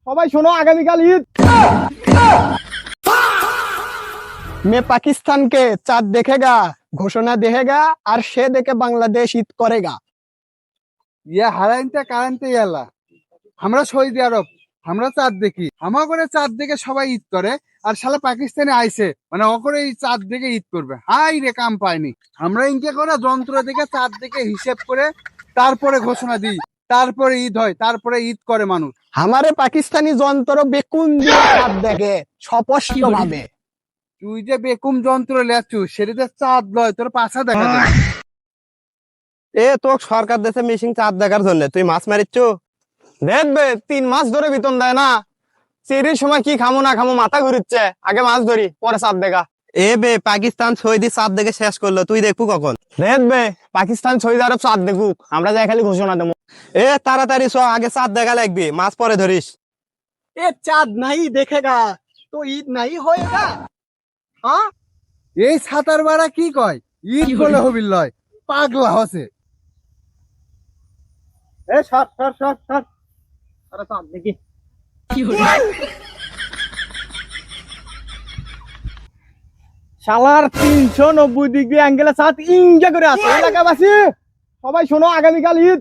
সবাই শোনো, আগামীকাল ঈদ। मैं पाकिस्तान के चाँद देखेगा, घोषणा देगा और से देखे बांग्लादेश ईद करेगा। ইয়া হারাইনতে কারেন্টে ইয়ালা আমরা সৌদি আরব আমরা চাঁদ দেখি আমার করে চাঁদ দেখে সবাই ঈদ করে আর শালা পাকিস্তানে আইছে মানে অকরে এই চাঁদ দেখে ঈদ করবে হাই রে কাম পায়নি আমরা ইনকে করে যন্ত্র দেখে চাঁদ দেখে হিসেব করে তারপরে ঘোষণা দিই তারপরে ঈদ হয় তারপরে ঈদ করে মানুষ हमारे पाकिस्तानी যন্ত্র বেকুন দিয়ে চাঁদ দেখে স্পষ্ট ভাবে। তুই যে বেকুম যন্ত্র লেচু সেটাতে চাঁদ লয় তোর পাছা দেখা যায় এ তো সরকার দেশে মেশিন চাঁদ দেখার জন্য তুই মাছ মারিচ্ছ। দেখবে 3 মাস ধরে বেতন দেয় না, চেরির সময় কি খামো না খামো মাথা ঘুরিচ্ছে, আগে মাছ ধরি পরে চাঁদ দেখা। এ বে পাকিস্তান সৌদি চাঁদ দেখে শেষ করলো, তুই দেখবো কখন? দেখবে পাকিস্তান সৌদি আরব চাঁদ দেখুক, আমরা যাই খালি ঘোষণা দেবো। এ তাড়াতাড়ি চ, আগে চাঁদ দেখা লাগবে, মাছ পরে ধরিস। এ চাঁদ নাই দেখেগা তো ঈদ নাই হয়েগা। হ্যাঁ এই ছাতার বাড়া কি কয় ঈদ বলে হবিল লয় পাগলা হসে এ সর সর সর সর, আরে চাঁদ দেখি। শালার 390 ডিগ্রি অ্যাঙ্গেলে চাঁদ ইঞ্জা করে আছে। এলাকাবাসী সবাই শোনো, আগামীকাল ঈদ।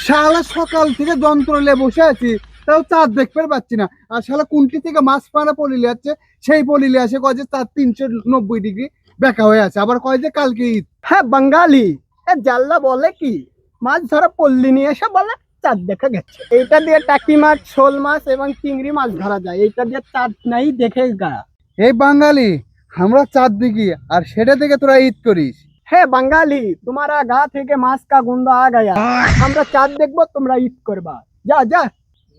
শালা সকাল থেকে যন্ত্র নিয়ে বসে আছি তাও চাঁদ দেখতে পাচ্ছি না আর শালা কুন্টি থেকে মাছ পাড়া পলিলে যাচ্ছে সেই পলিলে আসে কয় যে চাঁদ 390 ডিগ্রি বেঁকা হয়ে আছে আবার কয় যে কালকে ঈদ হ্যাঁ বাঙালি এ জাল্লা বলে কি মাছ ধরা পল্লী নিয়ে এসে বলে চাঁদ দেখা গেছে। এটা দিয়ে টাকি মাছ, শোল মাছ এবং চিংড়ি মাছ ধরা যায়, এটা দিয়ে চাঁদ নাই দেখে গা। এই বাঙালি আমরা চাঁদ দেখি আর সেটা থেকে তোরা ঈদ করিস হে বাঙালি তোমারা গা থেকে মাছ কা গন্ধ আ গায়া, আমরা চাঁদ দেখবো তোমরা ঈদ করবা। যা যা,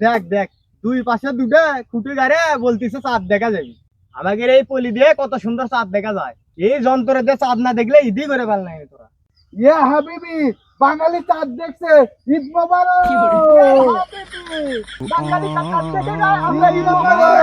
দেখ দেখ দুই পাশে দুটো খুঁটে গাড়ে বলতিছে চাঁদ দেখা যাবে। আমাদের এই পলি দিয়ে কত সুন্দর চাঁদ দেখা যায়, এই যন্ত্র দিয়ে চাঁদ না দেখলে ঈদই করে পাল নাই তোরা। ইয়া হাবিবি বাঙালি চাঁদ দেখছে ঈদ মোবারক বাঙালি চাঁদ দেখে যায়, আমরা ঈদ মোবারক।